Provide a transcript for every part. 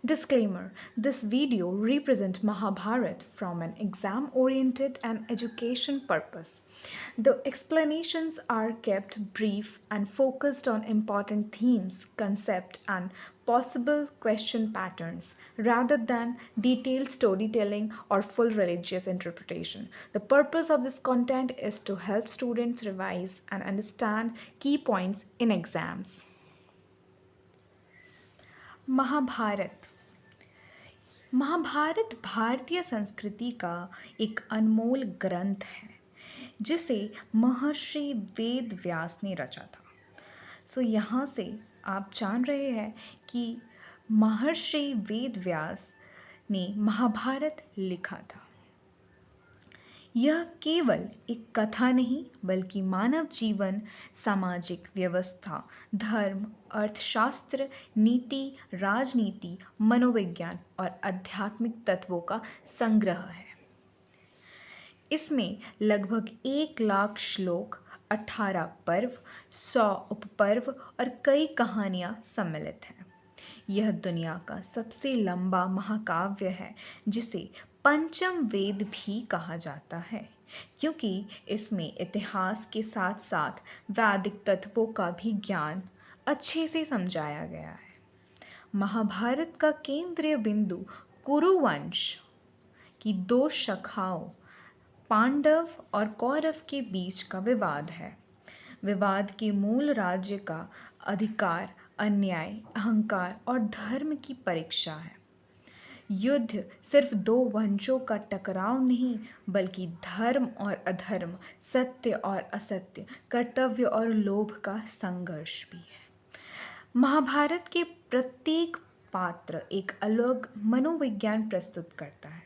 Disclaimer: this video represents Mahabharat from an exam oriented and education purpose. The explanations are kept brief and focused on important themes, concept, and possible question patterns rather than detailed storytelling or full religious interpretation. The purpose of this content is to help students revise and understand key points in exams. Mahabharat Mahabharat भारतीय संस्कृति का एक अनमोल ग्रंथ है जिसे महर्षि वेद व्यास ने रचा था। सो यहाँ से आप जान रहे हैं कि महर्षि वेद व्यास ने महाभारत लिखा था। यह केवल एक कथा नहीं बल्कि मानव जीवन, सामाजिक व्यवस्था, धर्म, अर्थशास्त्र, नीति, राजनीति, मनोविज्ञान और आध्यात्मिक तत्वों का संग्रह है। इसमें लगभग 1 लाख श्लोक, 18 पर्व, 100 उपपर्व और कई कहानियाँ सम्मिलित हैं। यह दुनिया का सबसे लंबा महाकाव्य है जिसे पंचम वेद भी कहा जाता है क्योंकि इसमें इतिहास के साथ साथ वैदिक तत्वों का भी ज्ञान अच्छे से समझाया गया है। महाभारत का केंद्रीय बिंदु कुरुवंश की 2 शाखाओं पांडव और कौरव के बीच का विवाद है। विवाद के मूल राज्य का अधिकार, अन्याय, अहंकार और धर्म की परीक्षा है। युद्ध सिर्फ 2 वंशों का टकराव नहीं बल्कि धर्म और अधर्म, सत्य और असत्य, कर्तव्य और लोभ का संघर्ष भी है। महाभारत के प्रत्येक पात्र एक अलग मनोविज्ञान प्रस्तुत करता है।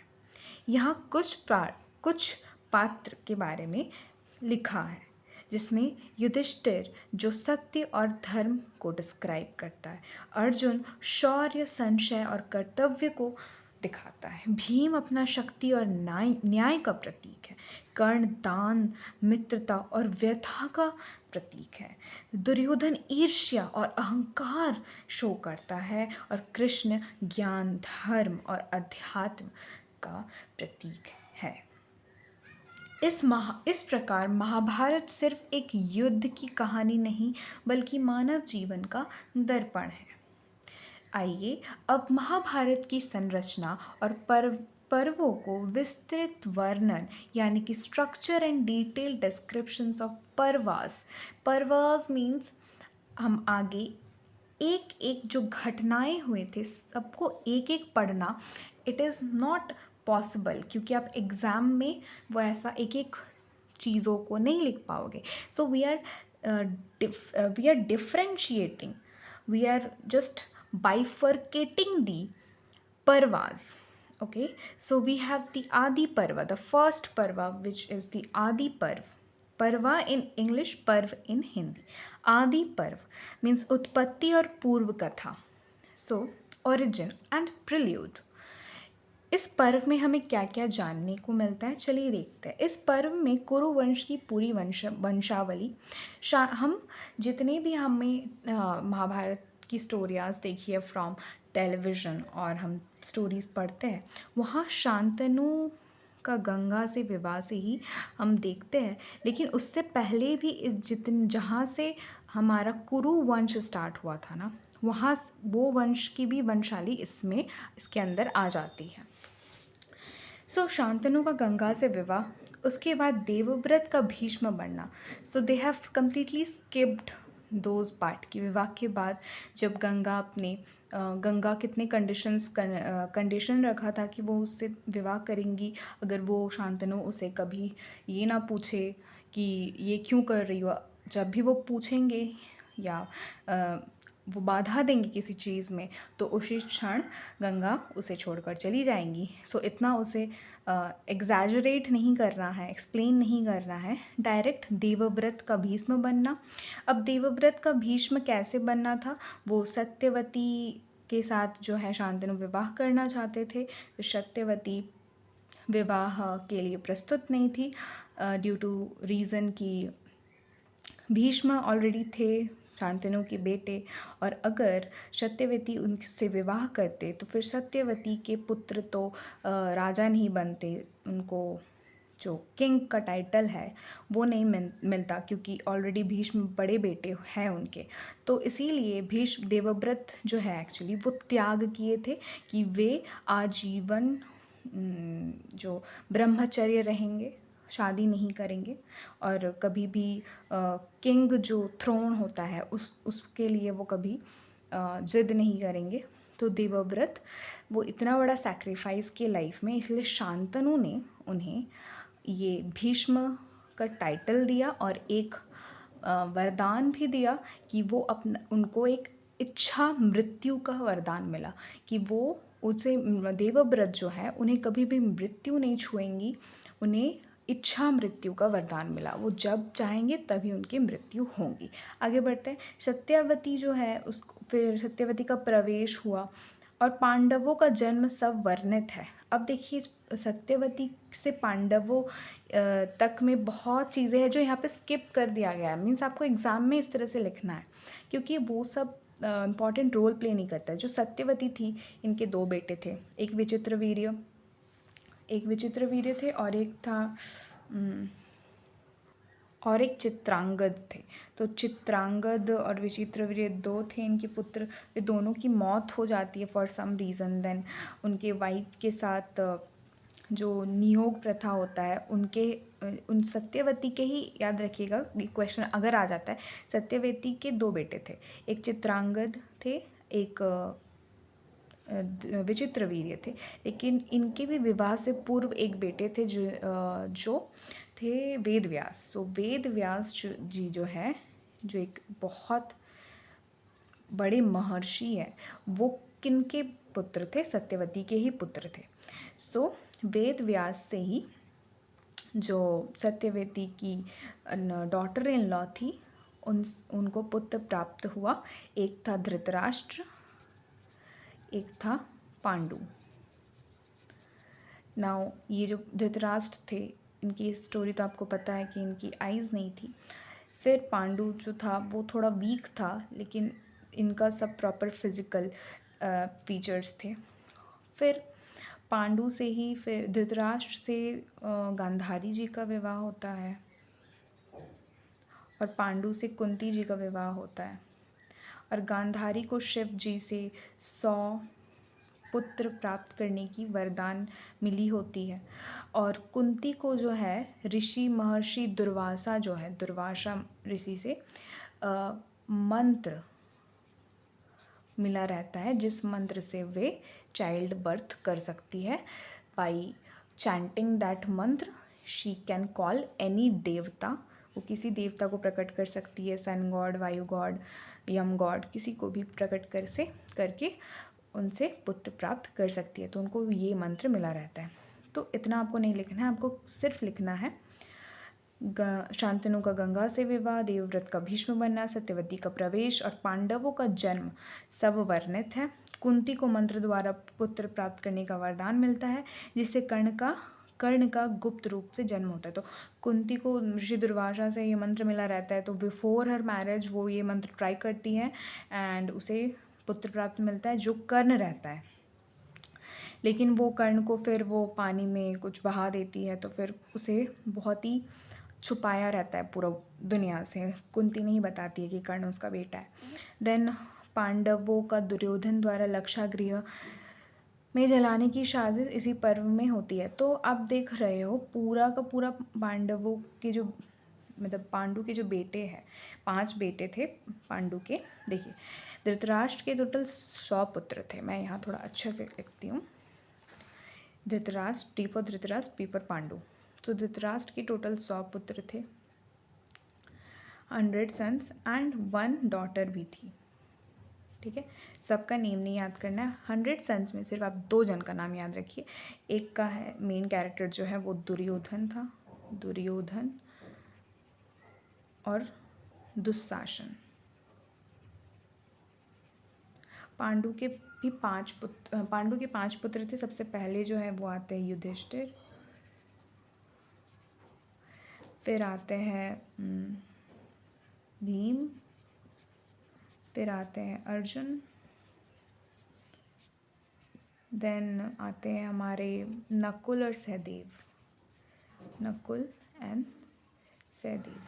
यहाँ कुछ पात्र के बारे में लिखा है जिसमें युधिष्ठिर जो सत्य और धर्म को डिस्क्राइब करता है, अर्जुन शौर्य, संशय और कर्तव्य को दिखाता है, भीम अपना शक्ति और न्याय का प्रतीक है, कर्ण दान, मित्रता और व्यथा का प्रतीक है, दुर्योधन ईर्ष्या और अहंकार शो करता है और कृष्ण ज्ञान, धर्म और अध्यात्म का प्रतीक है। इस प्रकार महाभारत सिर्फ एक युद्ध की कहानी नहीं बल्कि मानव जीवन का दर्पण है। आइए अब महाभारत की संरचना और पर्वों को विस्तृत वर्णन यानी कि structure and detail descriptions of पर्वास मीन्स हम आगे एक एक जो घटनाएं हुए थे सबको एक एक पढ़ना इट इज़ नॉट पॉसिबल क्योंकि आप एग्ज़ाम में वो ऐसा एक एक चीज़ों को नहीं लिख पाओगे। So we are differentiating, we are just bifurcating the parvas. Okay, so we have the Adi Parva, the first Parva, which is the Adi Parv. Parva in English, Parv in Hindi. Adi Parv means उत्पत्ति और पूर्व कथा, so origin and prelude. इस पर्व में हमें क्या क्या जानने को मिलता है, चलिए देखते हैं। इस पर्व में कुरुवंश की पूरी वंशावली हम जितने भी हमें महाभारत की स्टोरीज देखी है फ्रॉम टेलीविज़न और हम स्टोरीज़ पढ़ते हैं, वहाँ शांतनु का गंगा से विवाह से ही हम देखते हैं, लेकिन उससे पहले भी जहाँ से हमारा कुरु वंश स्टार्ट हुआ था ना, वहाँ वो वंश की भी वंशाली इसके अंदर आ जाती है। सो शांतनु का गंगा से विवाह, उसके बाद देवव्रत का भीष्म बनना। So they have completely skipped those part की विवाह के बाद जब गंगा कितने कंडीशन रखा था कि वो उससे विवाह करेंगी अगर वो शांतनु उसे कभी ये ना पूछे कि ये क्यों कर रही हो। जब भी वो पूछेंगे या वो बाधा देंगे किसी चीज़ में तो उसी क्षण गंगा उसे छोड़कर चली जाएंगी। सो इतना उसे एग्जैजरेट नहीं करना है, एक्सप्लेन नहीं करना है, डायरेक्ट देवव्रत का भीष्म बनना। अब देवव्रत का भीष्म कैसे बनना था, वो सत्यवती के साथ जो है शांतनु विवाह करना चाहते थे, तो सत्यवती विवाह के लिए प्रस्तुत नहीं थी ड्यू टू रीज़न कि भीष्म ऑलरेडी थे शांतनु के बेटे, और अगर सत्यवती उनसे विवाह करते तो फिर सत्यवती के पुत्र तो राजा नहीं बनते, उनको जो किंग का टाइटल है वो नहीं मिलता, क्योंकि ऑलरेडी भीष्म बड़े बेटे हैं उनके। तो इसीलिए भीष्म देवव्रत जो है एक्चुअली वो त्याग किए थे कि वे आजीवन जो ब्रह्मचर्य रहेंगे, शादी नहीं करेंगे, और कभी भी किंग जो थ्रोन होता है उसके लिए वो कभी जिद नहीं करेंगे। तो देवव्रत वो इतना बड़ा सैक्रिफाइस किए लाइफ में, इसलिए शांतनु ने उन्हें ये भीष्म का टाइटल दिया और एक वरदान भी दिया कि वो अपना उनको एक इच्छा मृत्यु का वरदान मिला कि वो उसे देवव्रत जो है उन्हें कभी भी मृत्यु नहीं छुएंगी, उन्हें इच्छा मृत्यु का वरदान मिला, वो जब चाहेंगे तभी उनकी मृत्यु होगी। आगे बढ़ते हैं। सत्यवती जो है उसको फिर सत्यवती का प्रवेश हुआ और पांडवों का जन्म सब वर्णित है। अब देखिए सत्यवती से पांडवों तक में बहुत चीज़ें हैं जो यहाँ पे स्किप कर दिया गया है, मीन्स आपको एग्ज़ाम में इस तरह से लिखना है क्योंकि वो सब इम्पॉर्टेंट रोल प्ले नहीं करता है। जो सत्यवती थी, इनके दो बेटे थे, एक विचित्र वीर्य थे और एक था और एक चित्रांगद थे। तो चित्रांगद और विचित्रवीर्य दो थे इनके पुत्र, वे दोनों की मौत हो जाती है फॉर सम रीज़न। देन उनके वाइफ के साथ जो नियोग प्रथा होता है उनके उन सत्यवती के ही, याद रखिएगा क्वेश्चन अगर आ जाता है, सत्यवती के दो बेटे थे, एक चित्रांगद थे, एक विचित्रवीर्य थे, लेकिन इनके भी विवाह से पूर्व एक बेटे थे जो थे वेद व्यास। सो वेद व्यास जी जो है, जो एक बहुत बड़े महर्षि है, वो किनके पुत्र थे? सत्यवती के ही पुत्र थे। सो वेद व्यास से ही जो सत्यवती की डॉटर इन लॉ थी उनको पुत्र प्राप्त हुआ। एक था धृतराष्ट्र, एक था पांडु। नाउ ये जो धृतराष्ट्र थे, इनकी स्टोरी तो आपको पता है कि इनकी आइज़ नहीं थी। फिर पांडु जो था वो थोड़ा वीक था, लेकिन इनका सब प्रॉपर फिजिकल फीचर्स थे। फिर पांडु से ही फिर धृतराष्ट्र से गांधारी जी का विवाह होता है और पांडु से कुंती जी का विवाह होता है, और गांधारी को शिव जी से 100 पुत्र प्राप्त करने की वरदान मिली होती है, और कुंती को जो है ऋषि महर्षि दुर्वासा जो है, दुर्वासा ऋषि से मंत्र मिला रहता है, जिस मंत्र से वे चाइल्ड बर्थ कर सकती है। बाई चैंटिंग दैट मंत्र शी कैन कॉल एनी देवता, वो किसी देवता को प्रकट कर सकती है, सन गॉड, वायु गॉड, यम गॉड, किसी को भी प्रकट करके उनसे पुत्र प्राप्त कर सकती है। तो उनको ये मंत्र मिला रहता है। तो इतना आपको नहीं लिखना है, आपको सिर्फ लिखना है शांतनु का गंगा से विवाह, देवव्रत का भीष्म बनना, सत्यवती का प्रवेश और पांडवों का जन्म सब वर्णित है। कुंती को मंत्र द्वारा पुत्र प्राप्त करने का वरदान मिलता है, जिससे कर्ण का गुप्त रूप से जन्म होता है। तो कुंती को ऋषि दुर्वासा से ये मंत्र मिला रहता है, तो बिफोर हर मैरिज वो ये मंत्र ट्राई करती हैं एंड उसे पुत्र प्राप्त मिलता है जो कर्ण रहता है। लेकिन वो कर्ण को फिर वो पानी में कुछ बहा देती है, तो फिर उसे बहुत ही छुपाया रहता है पूरा दुनिया से, कुंती नहीं बताती है कि कर्ण उसका बेटा है। देन पांडवों का दुर्योधन द्वारा लक्षागृह में जलाने की साजिश इसी पर्व में होती है। तो आप देख रहे हो पूरा का पूरा पांडवों के जो मतलब पांडु के जो बेटे हैं, 5 बेटे थे पांडु के। देखिए धृतराष्ट्र के टोटल 100 पुत्र थे। मैं यहाँ थोड़ा अच्छे से लिखती हूँ। Dhritarashtra, T for Dhritarashtra, P for Pandu. तो धृतराष्ट्र के टोटल 100 पुत्र थे, 100 सन्स एंड 1 डॉटर भी थी। ठीक है, सबका नेम नहीं याद करना है। 100 सन्स में सिर्फ आप 2 जन का नाम याद रखिए। एक का है मेन कैरेक्टर जो है वो दुर्योधन था, दुर्योधन और दुशासन। पांडु के 5 पुत्र थे। सबसे पहले जो है वो आते हैं युधिष्ठिर, फिर आते हैं भीम, फिर आते हैं अर्जुन, देन आते हैं हमारे नकुल और सहदेव, नकुल एंड सहदेव।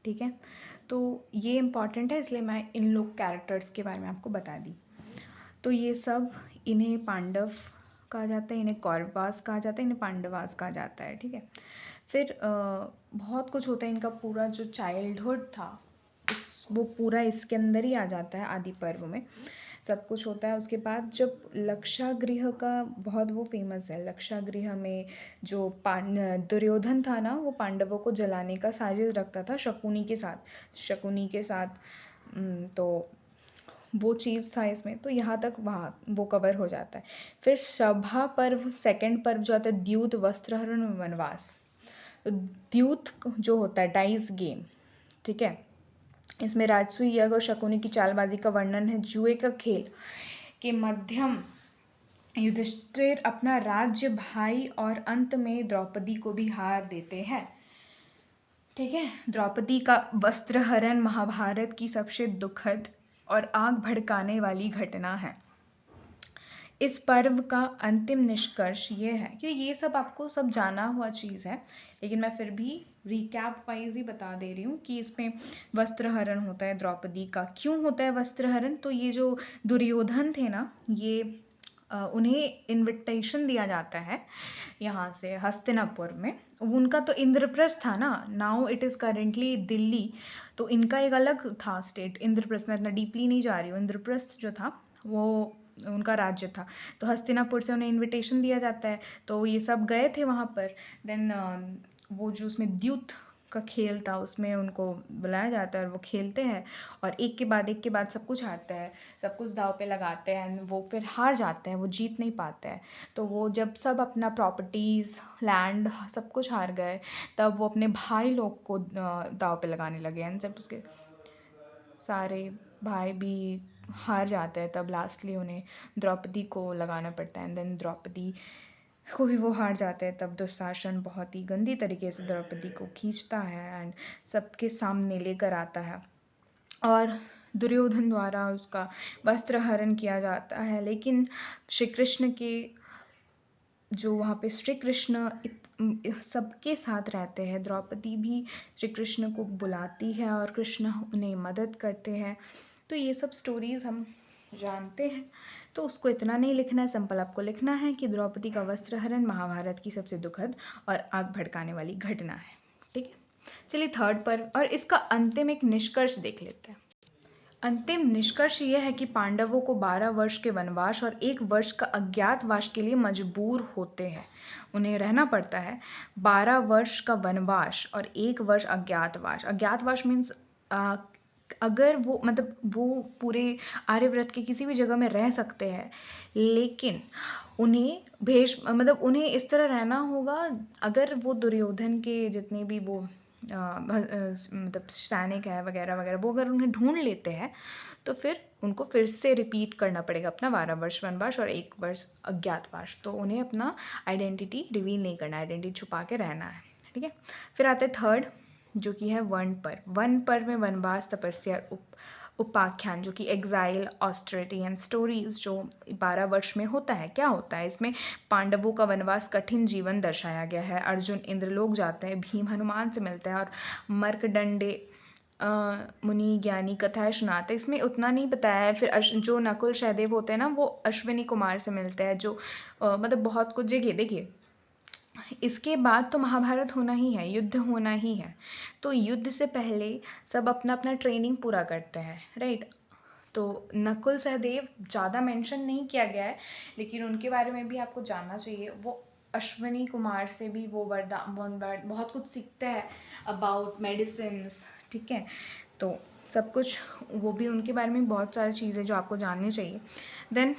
ठीक है, तो ये इम्पॉर्टेंट है, इसलिए मैं इन लोग कैरेक्टर्स के बारे में आपको बता दी। तो ये सब, इन्हें पांडव कहा जाता है, इन्हें कौरवास कहा जाता है, इन्हें पांडवास कहा जाता है। ठीक है, फिर बहुत कुछ होता है, इनका पूरा जो चाइल्डहुड था वो पूरा इसके अंदर ही आ जाता है, आदि पर्व में सब कुछ होता है। उसके बाद जब लक्षागृह का बहुत वो फेमस है, लक्षागृह में जो दुर्योधन था ना, वो पांडवों को जलाने का साजिश रखता था शकुनी के साथ। तो वो चीज़ था इसमें, तो यहाँ तक वहाँ वो कवर हो जाता है। फिर सभा पर्व, सेकंड पर्व जो आता है द्यूत, वस्त्रहरण, वनवास। तो द्यूत जो होता है डाइस गेम, ठीक है, इसमें राजसूय यज्ञ और शकुनी की चालबाजी का वर्णन है। जुए का खेल के माध्यम युधिष्ठिर अपना राज्य भाई और अंत में द्रौपदी को भी हार देते हैं। ठीक है, द्रौपदी का वस्त्रहरण महाभारत की सबसे दुखद और आग भड़काने वाली घटना है। इस पर्व का अंतिम निष्कर्ष ये है कि ये सब आपको सब जाना हुआ चीज़ है, लेकिन मैं फिर भी रिकैप वाइज ही बता दे रही हूँ कि इसमें वस्त्रहरण होता है द्रौपदी का। क्यों होता है वस्त्रहरण? तो ये जो दुर्योधन थे ना, ये उन्हें इनविटेशन दिया जाता है यहाँ से हस्तिनापुर में। उनका तो इंद्रप्रस्थ था ना, now it is currently Delhi, तो इनका एक अलग था स्टेट इंद्रप्रस्थ। मैं इतना डीपली नहीं जा रही हूँ। इंद्रप्रस्थ जो था वो उनका राज्य था, तो हस्तिनापुर से उन्हें इनविटेशन दिया जाता है, तो ये सब गए थे वहाँ पर। देन वो जो उसमें द्यूत का खेल था उसमें उनको बुलाया जाता है और वो खेलते हैं, और एक के बाद सब कुछ हारते हैं, सब कुछ दाव पे लगाते हैं, वो फिर हार जाते हैं, वो जीत नहीं पाते हैं। तो वो जब सब अपना प्रॉपर्टीज़, लैंड सब कुछ हार गए, तब वो अपने भाई लोग को दाव पे लगाने लगे। एंड जब उसके सारे भाई भी हार जाते हैं, तब लास्टली उन्हें द्रौपदी को लगाना पड़ता है। एंड देन द्रौपदी को भी वो हार जाते हैं, तब दुशासन बहुत ही गंदी तरीके से द्रौपदी को खींचता है एंड सबके सामने लेकर आता है, और दुर्योधन द्वारा उसका वस्त्रहरण किया जाता है। लेकिन श्री कृष्ण के जो वहाँ पे श्री कृष्ण सबके साथ रहते हैं, द्रौपदी भी श्री कृष्ण को बुलाती है और कृष्ण उन्हें मदद करते हैं। तो ये सब स्टोरीज़ हम जानते हैं, तो उसको इतना नहीं लिखना है, सिंपल आपको लिखना है कि द्रौपदी का वस्त्रहरण महाभारत की सबसे दुखद और आग भड़काने वाली घटना है। ठीक है, चलिए थर्ड पर्व और इसका अंतिम एक निष्कर्ष देख लेते हैं। अंतिम निष्कर्ष यह है कि पांडवों को 12 वर्ष के वनवास और 1 वर्ष का अज्ञातवास के लिए मजबूर होते हैं। उन्हें रहना पड़ता है 12 वर्ष का वनवास और 1 वर्ष अज्ञातवास। अज्ञातवास मीन्स अगर वो मतलब वो पूरे आर्यव्रत के किसी भी जगह में रह सकते हैं, लेकिन उन्हें उन्हें इस तरह रहना होगा, अगर वो दुर्योधन के जितने भी वो मतलब सैनिक है वगैरह वगैरह, वो अगर उन्हें ढूंढ लेते हैं तो फिर उनको फिर से रिपीट करना पड़ेगा अपना 12 वर्ष वनवास और 1 वर्ष अज्ञातवास। तो उन्हें अपना आइडेंटिटी रिवील नहीं करना, आइडेंटिटी छुपा के रहना है। ठीक है, फिर आते हैं थर्ड जो कि है वन पर्व। वन पर्व में वनवास, तपस्या, उपाख्यान जो कि एग्जाइल, ऑस्टेरिटी एंड स्टोरीज जो 12 वर्ष में होता है। क्या होता है इसमें? पांडवों का वनवास, कठिन जीवन दर्शाया गया है। अर्जुन इंद्रलोक जाते हैं, भीम हनुमान से मिलते हैं और मर्कंडेय मुनि ज्ञानी कथाएं सुनाते हैं। इसमें उतना नहीं बताया है। फिर जो नकुल सहदेव होते हैं ना, वो अश्विनी कुमार से मिलते हैं, जो मतलब बहुत कुछ जगह देखिए। इसके बाद तो महाभारत होना ही है, युद्ध होना ही है, तो युद्ध से पहले सब अपना अपना ट्रेनिंग पूरा करते हैं, राइट। तो नकुल सहदेव ज़्यादा मेंशन नहीं किया गया है, लेकिन उनके बारे में भी आपको जानना चाहिए। वो अश्विनी कुमार से भी वो बहुत कुछ सीखते हैं अबाउट मेडिसिन्स। ठीक है, तो सब कुछ वो भी उनके बारे में बहुत सारी चीज़ें जो आपको जाननी चाहिए। देन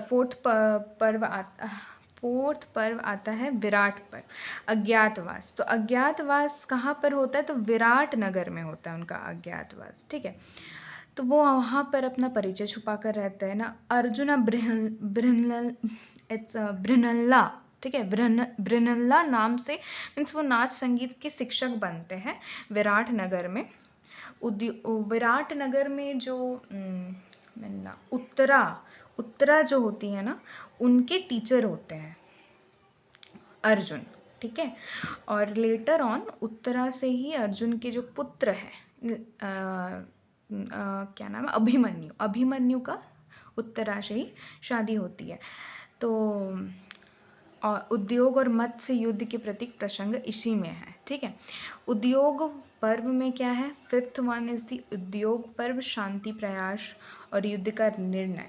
फोर्थ पर्व आता है विराट पर्व, अज्ञातवास। तो अज्ञातवास कहाँ पर होता है? तो विराट नगर में होता है उनका अज्ञातवास। ठीक है, तो वो वहाँ पर अपना परिचय छुपा कर रहते हैं ना। अर्जुन ब्रिनल्ला, ठीक है, ब्रिनल्ला नाम से मीन्स वो नाच संगीत के शिक्षक बनते हैं विराट नगर में। विराटनगर में जो मैंने उत्तरा जो होती है ना, उनके टीचर होते हैं अर्जुन, ठीक है। और लेटर ऑन उत्तरा से ही अर्जुन के जो पुत्र है क्या नाम है, अभिमन्यु का उत्तरा से ही शादी होती है। तो और उद्योग और मत्स्य युद्ध के प्रतीक प्रसंग इसी में है, ठीक है। उद्योग पर्व में क्या है, 5th वन इज द उद्योग पर्व, शांति प्रयास और युद्ध का निर्णय।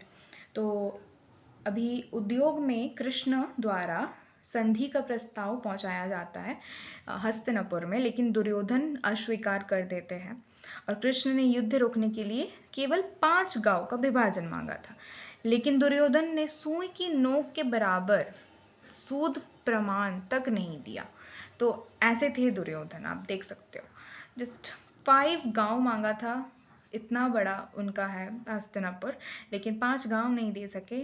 तो अभी उद्योग में कृष्ण द्वारा संधि का प्रस्ताव पहुंचाया जाता है हस्तिनापुर में, लेकिन दुर्योधन अस्वीकार कर देते हैं और कृष्ण ने युद्ध रोकने के लिए केवल 5 गांव का विभाजन मांगा था, लेकिन दुर्योधन ने सुई की नोक के बराबर सूद प्रमाण तक नहीं दिया। तो ऐसे थे दुर्योधन, आप देख सकते हो। जस्ट 5 गांव मांगा था, इतना बड़ा उनका है हस्तिनापुर, लेकिन 5 गांव नहीं दे सके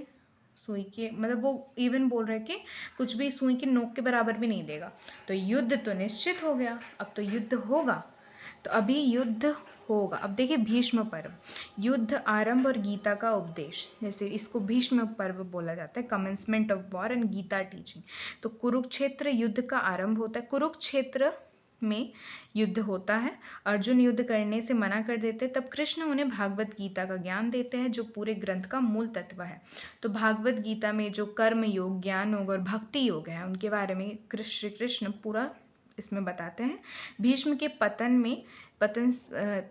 सुई के, मतलब वो इवन बोल रहे कि कुछ भी सुई की नोक के बराबर भी नहीं देगा। तो युद्ध तो निश्चित हो गया, अब तो युद्ध होगा। तो अभी युद्ध होगा। अब देखिए भीष्म पर्व, युद्ध आरंभ और गीता का उपदेश, जैसे इसको भीष्म पर्व बोला जाता है, commencement of war and Gita teaching. तो कुरुक्षेत्र युद्ध का आरंभ होता है, कुरुक्षेत्र में युद्ध होता है। अर्जुन युद्ध करने से मना कर देते, तब कृष्ण उन्हें भागवत गीता का ज्ञान देते हैं, जो पूरे ग्रंथ का मूल तत्व है। तो भागवत गीता में जो कर्म योग, ज्ञान योग और भक्ति योग है, उनके बारे में श्री कृष्ण पूरा इसमें बताते हैं। भीष्म के पतन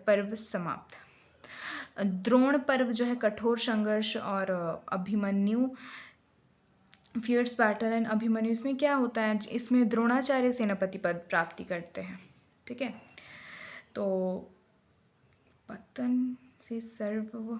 पर्व समाप्त। द्रोण पर्व जो है कठोर संघर्ष और Abhimanyu fierce battle and Abhimanyu, इसमें क्या होता है, इसमें द्रोणाचार्य सेनापति पद प्राप्ति करते हैं, ठीक है। तो पतन से सर्व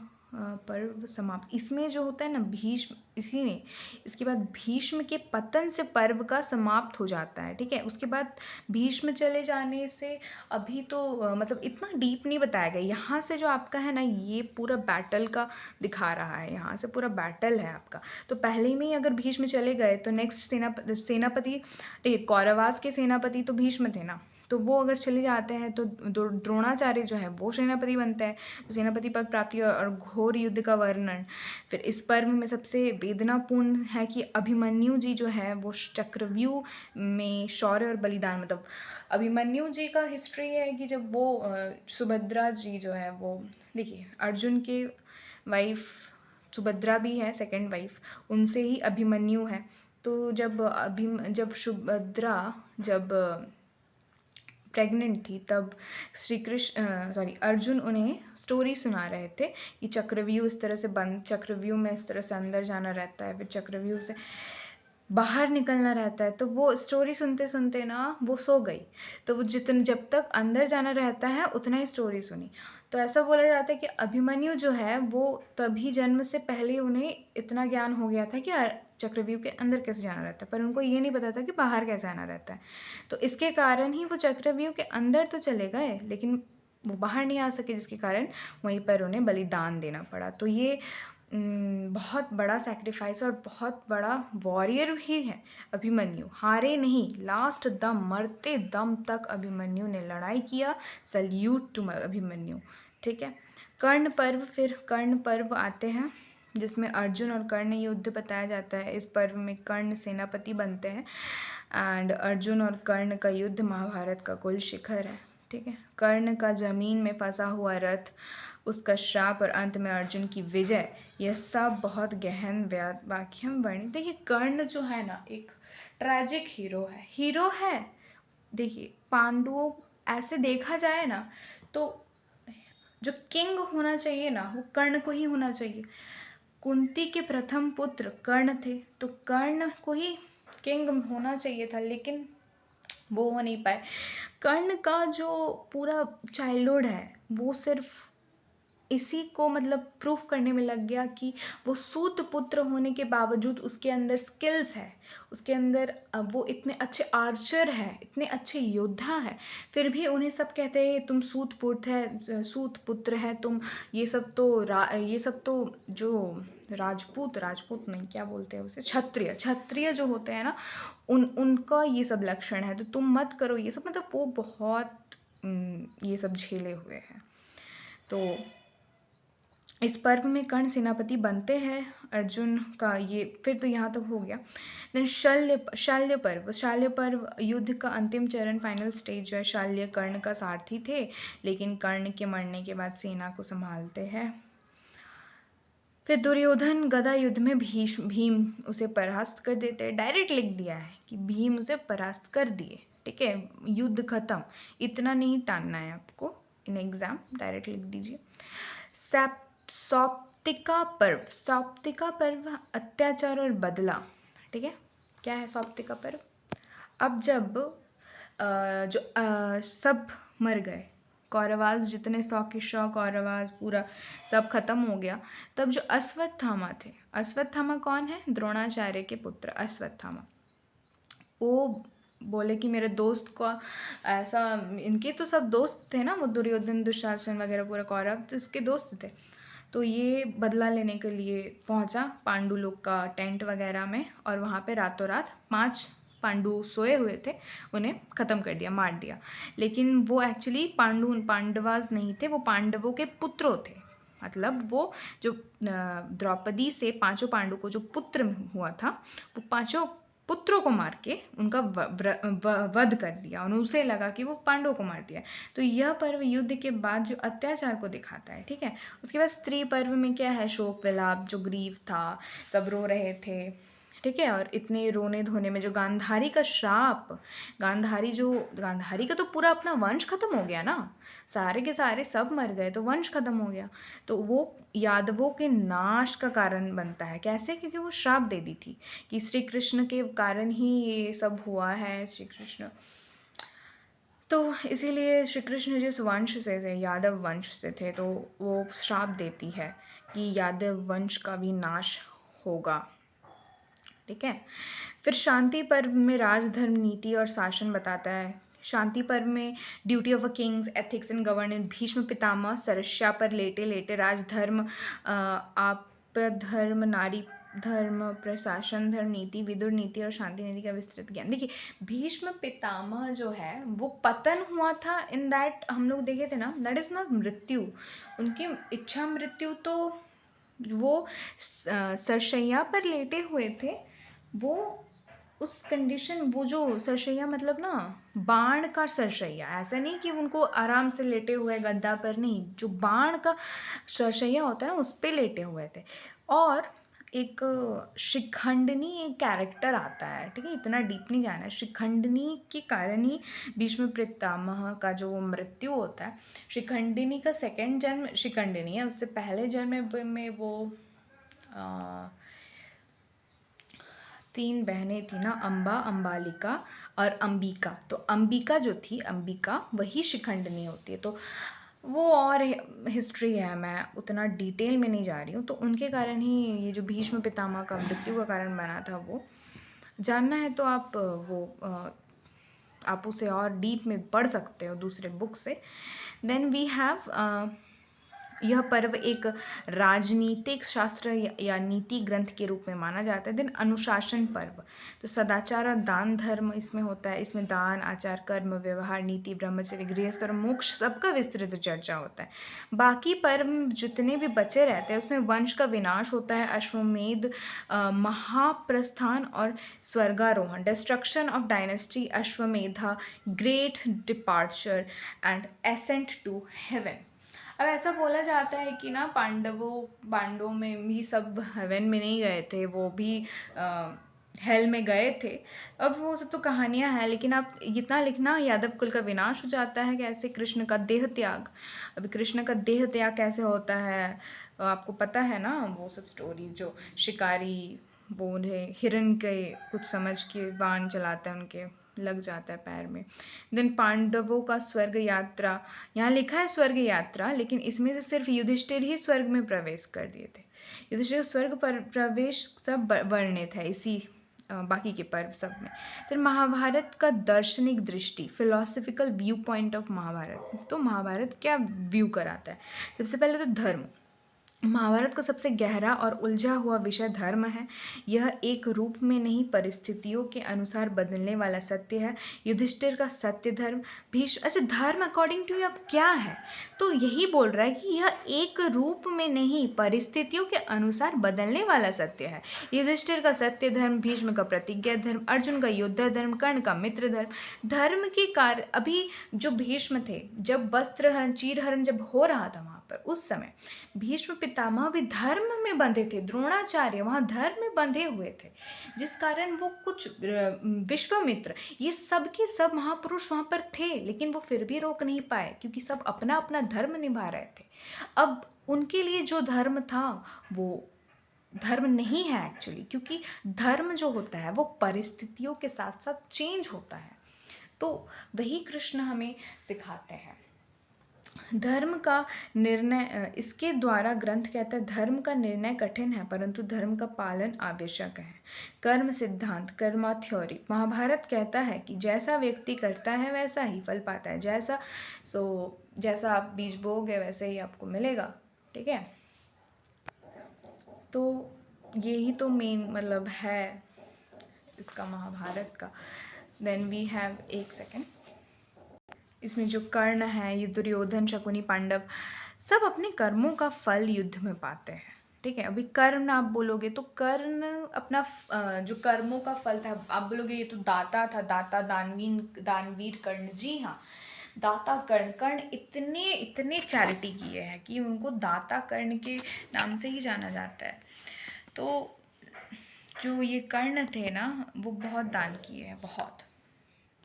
पर्व समाप्त, इसमें जो होता है ना भीष्म, इसी में इसके बाद भीष्म के पतन से पर्व का समाप्त हो जाता है, ठीक है। उसके बाद भीष्म चले जाने से अभी तो मतलब इतना डीप नहीं बताया गया। यहाँ से जो आपका है ना, ये पूरा बैटल का दिखा रहा है, यहाँ से पूरा बैटल है आपका। तो पहले में ही अगर भीष्म चले गए तो नेक्स्ट सेनापति, देखिए कौरवास के सेनापति तो भीष्म थे ना, तो वो अगर चले जाते हैं तो द्रोणाचार्य जो है वो सेनापति बनते हैं। तो सेनापति पद प्राप्ति और घोर युद्ध का वर्णन। फिर इस पर्व में सबसे वेदनापूर्ण है कि अभिमन्यु जी जो है वो चक्रव्यूह में शौर्य और बलिदान, मतलब अभिमन्यु जी का हिस्ट्री है कि जब वो सुभद्रा जी जो है वो, देखिए अर्जुन के वाइफ सुभद्रा भी है, सेकंड वाइफ, उनसे ही अभिमन्यु है। तो जब सुभद्रा प्रेग्नेंट थी, तब अर्जुन उन्हें स्टोरी सुना रहे थे कि चक्रव्यूह इस तरह से बंद, चक्रव्यूह में इस तरह से अंदर जाना रहता है, फिर चक्रव्यूह से बाहर निकलना रहता है। तो वो स्टोरी सुनते सुनते ना वो सो गई, तो वो जब तक अंदर जाना रहता है उतना ही स्टोरी सुनी। तो ऐसा बोला जाता है कि अभिमन्यु जो है वो तभी जन्म से पहले उन्हें इतना ज्ञान हो गया था कि चक्रव्यूह के अंदर कैसे जाना रहता है, पर उनको ये नहीं पता था कि बाहर कैसे आना रहता है। तो इसके कारण ही वो चक्रव्यूह के अंदर तो चले गए, लेकिन वो बाहर नहीं आ सके, जिसके कारण वहीं पर उन्हें बलिदान देना पड़ा। तो ये बहुत बड़ा सैक्रिफाइस और बहुत बड़ा वॉरियर भी है अभिमन्यु, हारे नहीं, लास्ट दम, मरते दम तक अभिमन्यु ने लड़ाई किया। सल्यूट टू अभिमन्यु, ठीक है। फिर कर्ण पर्व आते हैं, जिसमें अर्जुन और कर्ण युद्ध बताया जाता है। इस पर्व में कर्ण सेनापति बनते हैं एंड अर्जुन और कर्ण का युद्ध महाभारत का कुल शिखर है, ठीक है। कर्ण का जमीन में फंसा हुआ रथ, उसका श्राप और अंत में अर्जुन की विजय, यह सब बहुत गहन वाक्यम वर्णित। देखिए कर्ण जो है ना एक ट्रैजिक हीरो है। देखिए पांडवों, ऐसे देखा जाए ना तो जो किंग होना चाहिए ना वो कर्ण को ही होना चाहिए। कुंती के प्रथम पुत्र कर्ण थे, तो कर्ण को ही किंग होना चाहिए था, लेकिन वो हो नहीं पाए। कर्ण का जो पूरा चाइल्डहुड है वो सिर्फ इसी को मतलब प्रूफ करने में लग गया कि वो सूत पुत्र होने के बावजूद उसके अंदर स्किल्स है, उसके अंदर वो इतने अच्छे आर्चर है, इतने अच्छे योद्धा है, फिर भी उन्हें सब कहते हैं तुम सूत पुत्र है तुम। ये सब तो जो राजपूत नहीं, क्या बोलते हैं उसे, क्षत्रिय जो होते हैं ना, उनका ये सब लक्षण है, तो तुम मत करो ये सब। मतलब वो बहुत ये सब झेले हुए हैं। तो इस पर्व में कर्ण सेनापति बनते हैं अर्जुन का। ये फिर तो यहाँ तक हो गया। देन शाल्य पर्व युद्ध का अंतिम चरण, फाइनल स्टेज है। शाल्य कर्ण का सारथी थे, लेकिन कर्ण के मरने के बाद सेना को संभालते हैं। फिर दुर्योधन गदा युद्ध में भीम उसे परास्त कर देते हैं। डायरेक्ट लिख दिया है कि भीम उसे परास्त कर दिए, ठीक है, युद्ध खत्म। इतना नहीं टालना है आपको इन एग्जाम, डायरेक्ट लिख दीजिए। सौप्तिका पर्व अत्याचार और बदला, ठीक है। क्या है सौप्तिका पर्व? अब जब सब मर गए, कौरवास जितने 100 के 100 कौरवास पूरा सब खत्म हो गया, तब जो अश्वत्थामा थे, अश्वत्थामा कौन है? द्रोणाचार्य के पुत्र अश्वत्थामा। वो बोले कि मेरे दोस्त को ऐसा, इनके तो सब दोस्त थे ना, वो दुर्योधन दुशासन वगैरह पूरा कौरव तो इसके दोस्त थे। तो ये बदला लेने के लिए पहुंचा पांडु लोग का टेंट वगैरह में, और वहाँ पे रातों रात 5 पांडु सोए हुए थे, उन्हें ख़त्म कर दिया, मार दिया। लेकिन वो एक्चुअली पांडवाज नहीं थे, वो पांडवों के पुत्रों थे। मतलब वो जो द्रौपदी से 5 पांडु को जो पुत्र हुआ था, वो 5 पुत्रों को मार के उनका वध कर दिया, और उसे लगा कि वो पांडवों को मार दिया। तो यह पर्व युद्ध के बाद जो अत्याचार को दिखाता है, ठीक है। उसके बाद स्त्री पर्व में क्या है? शोक विलाप, जो ग्रीव था, सब रो रहे थे, ठीक है। और इतने रोने धोने में जो गांधारी का श्राप, गांधारी का तो पूरा अपना वंश खत्म हो गया ना, सारे के सारे सब मर गए तो वंश खत्म हो गया। तो वो यादवों के नाश का कारण बनता है। कैसे? क्योंकि वो श्राप दे दी थी कि श्री कृष्ण के कारण ही ये सब हुआ है, श्री कृष्ण। तो इसीलिए श्री कृष्ण जिस वंश से थे, यादव वंश से थे, तो वो श्राप देती है कि यादव वंश का भी नाश होगा, ठीक है। फिर शांति पर्व में राजधर्म, नीति और शासन बताता है। शांति पर्व में duty of a kings, ethics and governance, Bhishma Pitamah सरस्या पर लेटे लेटे राजधर्म, आपधर्म, नारी धर्म, प्रशासन धर्म, नीति, विदुर नीति और शांति नीति का विस्तृत ज्ञान। देखिए, भीष्म पितामह जो है वो पतन हुआ था, इन दैट हम लोग देखे थे ना, दैट इज़ नॉट मृत्यु, उनकी इच्छा मृत्यु। तो वो सरशैया पर लेटे हुए थे, वो उस कंडीशन, वो जो सरशैया मतलब ना बाण का सरशैया, ऐसा नहीं कि उनको आराम से लेटे हुए गद्दा पर, नहीं, जो बाण का सरशैया होता है ना उस पे लेटे हुए थे। और एक शिखंडनी एक कैरेक्टर आता है, ठीक है, इतना डीप नहीं जाना है। शिखंडनी के कारण ही भीष्म पितामह का जो मृत्यु होता है। शिखंडनी का सेकंड जन्म शिखंडनी है, उससे पहले जन्म में वो 3 बहनें थी ना, अम्बा, अम्बालिका और अंबिका। तो अंबिका जो थी, अंबिका वही शिखंडनी होती है। तो वो और हिस्ट्री है, मैं उतना डिटेल में नहीं जा रही हूँ। तो उनके कारण ही ये जो भीष्म पितामह का मृत्यु का कारण बना था, वो जानना है तो आप उसे और डीप में पढ़ सकते हो दूसरे बुक से। देन वी हैव यह पर्व एक राजनीतिक शास्त्र या नीति ग्रंथ के रूप में माना जाता है। देन अनुशासन पर्व, तो सदाचार और दान धर्म इसमें होता है। इसमें दान, आचार, कर्म, व्यवहार, नीति, ब्रह्मचर्य, गृहस्थ और मोक्ष सबका विस्तृत चर्चा होता है। बाकी पर्व जितने भी बचे रहते हैं उसमें वंश का विनाश होता है, अश्वमेध, महाप्रस्थान और Swargarohan, destruction of dynasty, Ashwamedha, great departure and ascent to heaven. अब ऐसा बोला जाता है कि ना पांडवों में भी सब हेवन में नहीं गए थे, वो भी हेल में गए थे। अब वो सब तो कहानियाँ हैं, लेकिन आप इतना लिखना, यादव कुल का विनाश हो जाता है कैसे, कृष्ण का देह त्याग। अभी कृष्ण का देह त्याग कैसे होता है आपको पता है ना, वो सब स्टोरी, जो शिकारी वो उन्हें हिरण के कुछ समझ के बाण चलाता है, उनके लग जाता है पैर में। देन पांडवों का स्वर्ग यात्रा, यहाँ लिखा है स्वर्ग यात्रा, लेकिन इसमें से सिर्फ युधिष्ठिर ही स्वर्ग में प्रवेश कर दिए थे। युधिष्ठिर स्वर्ग पर प्रवेश सब वर्णित है इसी बाकी के पर्व सब में। फिर महाभारत का दार्शनिक दृष्टि, philosophical view point of Mahabharata. तो महाभारत क्या व्यू कराता है? सबसे पहले तो धर्म, महाभारत का सबसे गहरा और उलझा हुआ विषय धर्म है। यह एक रूप में नहीं, परिस्थितियों के अनुसार बदलने वाला सत्य है। युधिष्ठिर का सत्य धर्म, भीष्म, अच्छा धर्म अकॉर्डिंग टू अब क्या है? तो यही बोल रहा है कि यह एक रूप में नहीं, परिस्थितियों के अनुसार बदलने वाला सत्य है। युधिष्ठिर का सत्य धर्म, भीष्म का प्रतिज्ञा धर्म, अर्जुन का योद्धा धर्म, कर्ण का मित्र धर्म। धर्म के कार्य, अभी जो भीष्म थे, जब वस्त्रहरण चीरहरण जब हो रहा था वहाँ पर, उस समय भीष्म पितामह भी धर्म में बंधे थे, द्रोणाचार्य वहाँ धर्म में बंधे हुए थे, जिस कारण वो कुछ विश्वामित्र, ये सब के सब महापुरुष वहाँ पर थे, लेकिन वो फिर भी रोक नहीं पाए क्योंकि सब अपना अपना धर्म निभा रहे थे। अब उनके लिए जो धर्म था वो धर्म नहीं है एक्चुअली, क्योंकि धर्म जो होता है वो परिस्थितियों के साथ साथ चेंज होता है। तो वही कृष्ण हमें सिखाते हैं। धर्म का निर्णय, इसके द्वारा ग्रंथ कहता है धर्म का निर्णय कठिन है परंतु धर्म का पालन आवश्यक है। कर्म सिद्धांत, कर्मा थ्योरी। महाभारत कहता है कि जैसा व्यक्ति करता है वैसा ही फल पाता है। जैसा आप बीज बोओगे वैसे ही आपको मिलेगा। ठीक है, तो यही तो मेन मतलब है इसका महाभारत का। देन वी हैव, एक सेकेंड, इसमें जो कर्ण है, ये दुर्योधन, शकुनी, पांडव, सब अपने कर्मों का फल युद्ध में पाते हैं। ठीक है, अभी कर्ण आप बोलोगे तो कर्ण अपना जो कर्मों का फल था, आप बोलोगे ये तो दाता था, दाता दानवीर कर्ण। जी हाँ, दाता कर्ण। कर्ण इतने इतने चैरिटी किए हैं कि उनको दाता कर्ण के नाम से ही जाना जाता है। तो जो ये कर्ण थे ना, वो बहुत दान किए हैं, बहुत।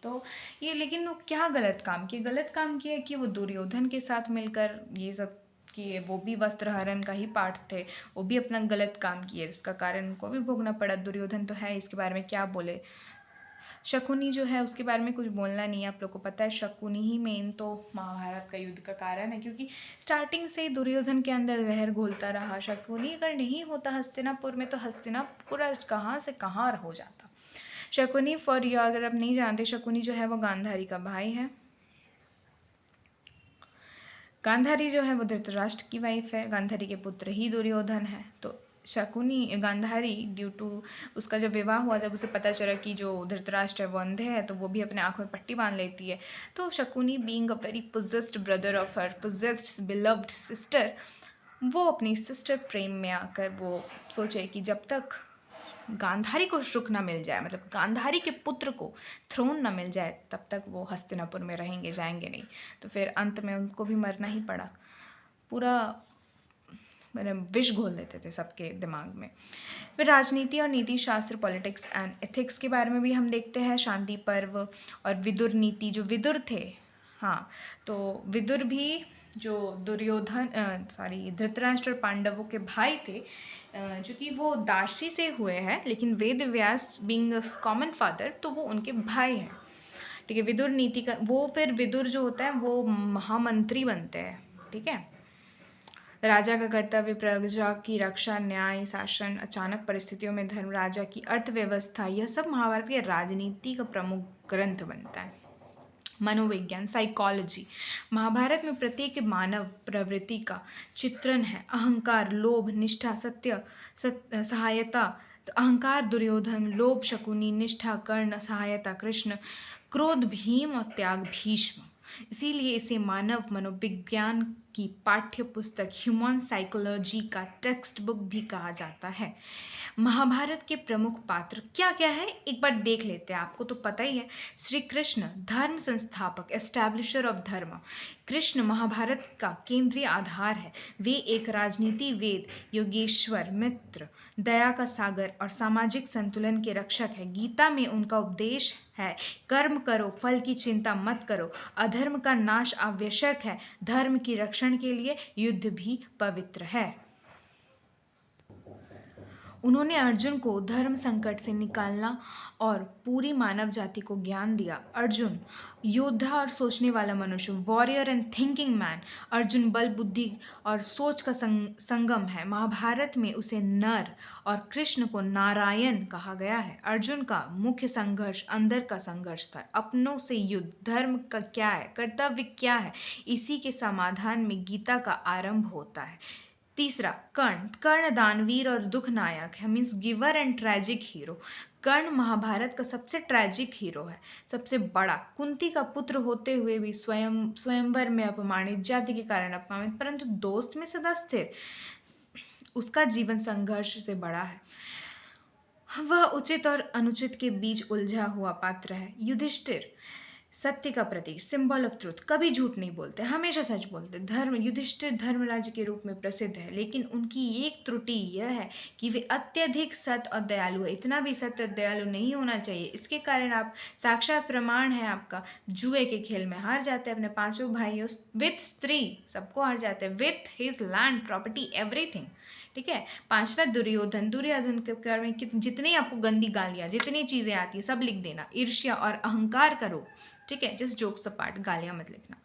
तो ये, लेकिन वो क्या गलत काम किए? गलत काम किया कि वो दुर्योधन के साथ मिलकर ये सब किए। वो भी वस्त्रहरण का ही पार्ट थे, वो भी अपना गलत काम किए, उसका कारण उनको भी भोगना पड़ा। दुर्योधन तो है, इसके बारे में क्या बोले। शकुनी जो है उसके बारे में कुछ बोलना नहीं है, आप लोग को पता है शकुनी ही मेन तो महाभारत का युद्ध का कारण है, क्योंकि स्टार्टिंग से ही दुर्योधन के अंदर जहर घोलता रहा। शकुनी अगर नहीं होता हस्तिनापुर में तो हस्तिनापुर आज कहाँ से कहाँ हो जाता। शकुनी, फॉर यू अगर आप नहीं जानते, शकुनी जो है वो गांधारी का भाई है। गांधारी जो है वो धृतराष्ट्र की वाइफ है, गांधारी के पुत्र ही दुर्योधन है। तो शकुनी, गांधारी, ड्यू टू उसका जब विवाह हुआ, जब उसे पता चला कि जो धृतराष्ट्र है वो अंधे है, तो वो भी अपने आँख में पट्टी बांध लेती है। तो Shakuni, being a very possessed brother of her possessed beloved sister, वो अपनी सिस्टर प्रेम में आकर वो सोचे कि जब तक गांधारी को सुख ना मिल जाए, मतलब गांधारी के पुत्र को थ्रोन ना मिल जाए, तब तक वो हस्तिनापुर में रहेंगे, जाएंगे नहीं। तो फिर अंत में उनको भी मरना ही पड़ा। पूरा मैंने विष घोल देते थे सबके दिमाग में। फिर राजनीति और नीति शास्त्र, पॉलिटिक्स एंड एथिक्स के बारे में भी हम देखते हैं। शांति पर्व और विदुर नीति, जो विदुर थे, हाँ, तो विदुर भी जो धृतराष्ट्र और पांडवों के भाई थे, जो कि वो दासी से हुए हैं, लेकिन Ved Vyas being a common father, तो वो उनके भाई हैं। ठीक है, विदुर नीति का वो, फिर विदुर जो होता है वो महामंत्री बनते हैं। ठीक है, राजा का कर्तव्य, प्रजा की रक्षा, न्याय शासन, अचानक परिस्थितियों में धर्म, राजा की अर्थव्यवस्था, यह सब महाभारत की राजनीति का प्रमुख ग्रंथ बनता है। मनोविज्ञान, साइकोलॉजी, महाभारत में प्रत्येक मानव प्रवृत्ति का चित्रण है। अहंकार, लोभ, निष्ठा, सहायता। तो अहंकार दुर्योधन, लोभ शकुनी, निष्ठा कर्ण, सहायता कृष्ण, क्रोध भीम और त्याग भीष्म। इसीलिए इसे मानव मनोविज्ञान की पाठ्य पुस्तक, ह्यूमन साइकोलॉजी का टेक्स्ट बुक भी कहा जाता है। महाभारत के प्रमुख पात्र क्या क्या है एक बार देख लेते हैं, आपको तो पता ही है। श्री कृष्ण, धर्म संस्थापक, एस्टैब्लिशर ऑफ धर्म। कृष्ण महाभारत का केंद्रीय आधार है। वे एक राजनीति वेद, योगेश्वर, मित्र, दया का सागर और सामाजिक संतुलन के रक्षक है। गीता में उनका उपदेश है, कर्म करो, फल की चिंता मत करो, अधर्म का नाश आवश्यक है, धर्म की रक्षण के लिए युद्ध भी पवित्र है। उन्होंने अर्जुन को धर्म संकट से निकालना और पूरी मानव जाति को ज्ञान दिया। अर्जुन योद्धा और सोचने वाला मनुष्य, warrior and thinking man. Arjun बल, बुद्धि और सोच का संगम है। महाभारत में उसे नर और कृष्ण को नारायण कहा गया है। अर्जुन का मुख्य संघर्ष अंदर का संघर्ष था, अपनों से युद्ध। धर्म का क्या है, कर्तव्य क्या है, इसी के समाधान में गीता का आरंभ होता है। तीसरा कर्ण, कर्ण दानवीर और दुख नायक है, means giver and tragic hero. Karna Mahabharat का सबसे ट्रेजिक हीरो है, सबसे बड़ा। कुंती का पुत्र होते हुए भी स्वयंवर में अपमानित, जाति के कारण अपमानित, परंतु दोस्त में सदा स्थिर। उसका जीवन संघर्ष से बड़ा है। वह उचित और अनुचित के बीच उलझा हुआ पात्र है। युधिष्ठिर सत्य का प्रतीक, सिंबल ऑफ ट्रुथ, कभी झूठ नहीं बोलते, हमेशा सच बोलते। युधिष्ठिर धर्मराज के रूप में प्रसिद्ध है, लेकिन उनकी एक त्रुटि यह है कि वे अत्यधिक सत्य और दयालु है। इतना भी सत्य और दयालु नहीं होना चाहिए। इसके कारण आप साक्षात प्रमाण है आपका, जुए के खेल में हार जाते हैं अपने पांचों भाइयों विथ स्त्री, सबको हार जाते हैं, with his land property everything. ठीक है। पांचवा दुर्योधन, दुर्योधन के बारे में जितनी आपको गंदी गालियां, जितनी चीजें आती है सब लिख देना। ईर्ष्या और अहंकार करो, ठीक है, जस्ट जोक्स अपार्ट, गालियां मत लिखना।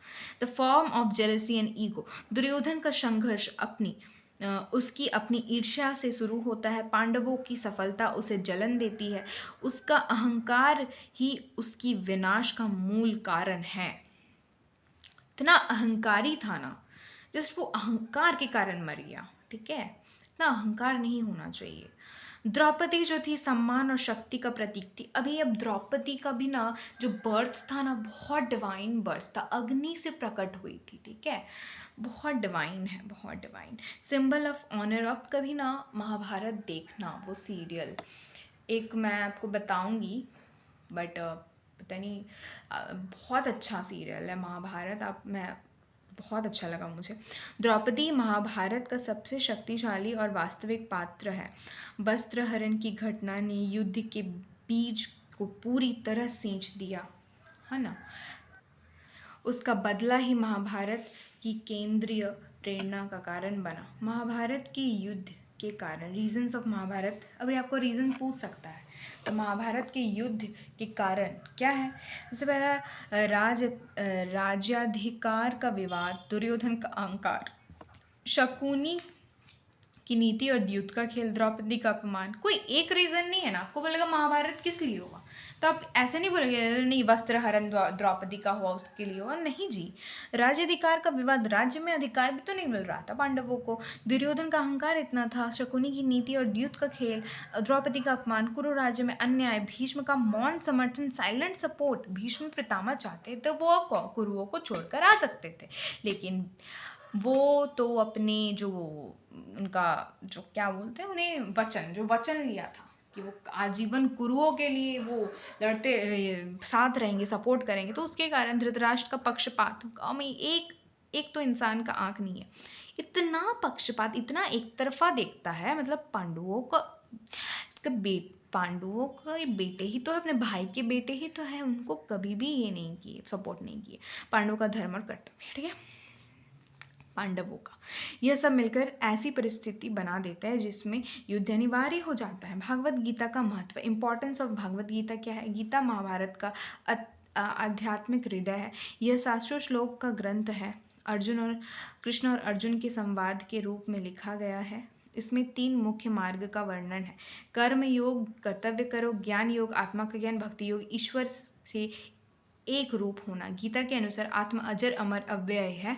The form of jealousy and ego, Duryodhana का संघर्ष उसकी अपनी ईर्ष्या से शुरू होता है। पांडवों की सफलता उसे जलन देती है। उसका अहंकार ही उसकी विनाश का मूल कारण है। इतना अहंकारी था ना, जस्ट वो अहंकार के कारण मर गया। ठीक है, इतना अहंकार नहीं होना चाहिए। द्रौपदी जो थी सम्मान और शक्ति का प्रतीक थी। अभी अब द्रौपदी का भी ना जो बर्थ था ना, बहुत डिवाइन बर्थ था, अग्नि से प्रकट हुई थी। ठीक है, बहुत डिवाइन है, बहुत डिवाइन। Symbol of honour. अब कभी ना महाभारत देखना, वो सीरियल एक मैं आपको बताऊंगी, बट पता नहीं, बहुत अच्छा सीरियल है महाभारत। मैं बहुत अच्छा लगा मुझे। द्रौपदी महाभारत का सबसे शक्तिशाली और वास्तविक पात्र है। वस्त्रहरण की घटना ने युद्ध के बीज को पूरी तरह सींच दिया, है ना। उसका बदला ही महाभारत की केंद्रीय प्रेरणा का कारण बना। महाभारत के युद्ध के कारण, रीजंस ऑफ महाभारत, अभी आपको रीजन पूछ सकता है, तो महाभारत के युद्ध के कारण क्या है। सबसे पहला राज्याधिकार का विवाद, दुर्योधन का अहंकार, शकुनी की नीति और द्यूत का खेल, द्रौपदी का अपमान। कोई एक रीजन नहीं है ना। आपको बोलेगा महाभारत किस लिए हुआ, तो आप ऐसे नहीं बोलेंगे नहीं वस्त्र हरण द्रौपदी का हुआ उसके लिए हुआ, नहीं जी। राज्य अधिकार का विवाद, राज्य में अधिकार भी तो नहीं मिल रहा था पांडवों को। दुर्योधन का अहंकार इतना था, शकुनी की नीति और द्यूत का खेल, द्रौपदी का अपमान, कुरु राज्य में अन्याय, भीष्म का मौन समर्थन, साइलेंट सपोर्ट। भीष्म पितामह चाहते तो वो कुरुओं को छोड़कर आ सकते थे, लेकिन वो तो अपने जो उनका जो क्या बोलते हैं उन्हें, वचन लिया था कि वो आजीवन कुरुओं के लिए वो लड़ते साथ रहेंगे, सपोर्ट करेंगे, तो उसके कारण धृतराष्ट्र का पक्षपात। गाँव में एक तो इंसान का आंख नहीं है, इतना पक्षपात, इतना एक तरफा देखता है। मतलब पांडवों के बेटे ही तो है, अपने भाई के बेटे ही तो है, उनको कभी भी ये नहीं किए, सपोर्ट नहीं किए। पांडवों का धर्म और कर्तव्य, ठीक है, पांडवों का, यह सब मिलकर ऐसी परिस्थिति बना देता है जिसमें युद्ध अनिवार्य हो जाता है। भागवत गीता का महत्व, इंपॉर्टेंस ऑफ भागवत गीता क्या है। गीता महाभारत का आध्यात्मिक हृदय है। यह 700 श्लोक का ग्रंथ है। कृष्ण और अर्जुन के संवाद के रूप में लिखा गया है। इसमें 3 मुख्य मार्ग का वर्णन है। कर्म योग, कर्तव्य करो, ज्ञान योग, आत्मा का ज्ञान, भक्ति योग, ईश्वर से एक रूप होना। गीता के अनुसार आत्मा अजर अमर अव्यय है।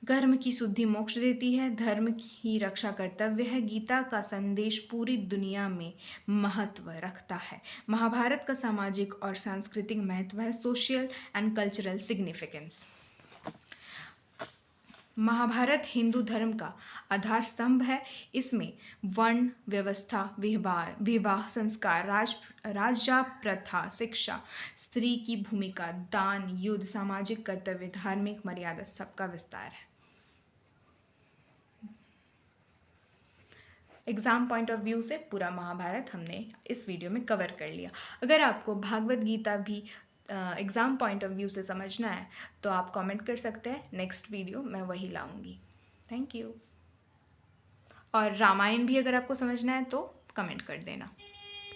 कर्म की शुद्धि मोक्ष देती है, धर्म की रक्षा कर्तव्य है। गीता का संदेश पूरी दुनिया में महत्व रखता है। महाभारत का सामाजिक और सांस्कृतिक महत्व है, social and cultural significance. Mahabharata Hindu धर्म का आधार स्तंभ है। इसमें वर्ण व्यवस्था, विवाह संस्कार, राजा प्रथा, शिक्षा, स्त्री की भूमिका, दान, युद्ध, सामाजिक कर्तव्य, धार्मिक मर्यादा, सबका विस्तार है। एग्ज़ाम पॉइंट ऑफ व्यू से पूरा महाभारत हमने इस वीडियो में कवर कर लिया। अगर आपको भागवत गीता भी एग्ज़ाम पॉइंट ऑफ व्यू से समझना है तो आप कमेंट कर सकते हैं, नेक्स्ट वीडियो मैं वही लाऊंगी। Thank you. और रामायण भी अगर आपको समझना है तो कमेंट कर देना।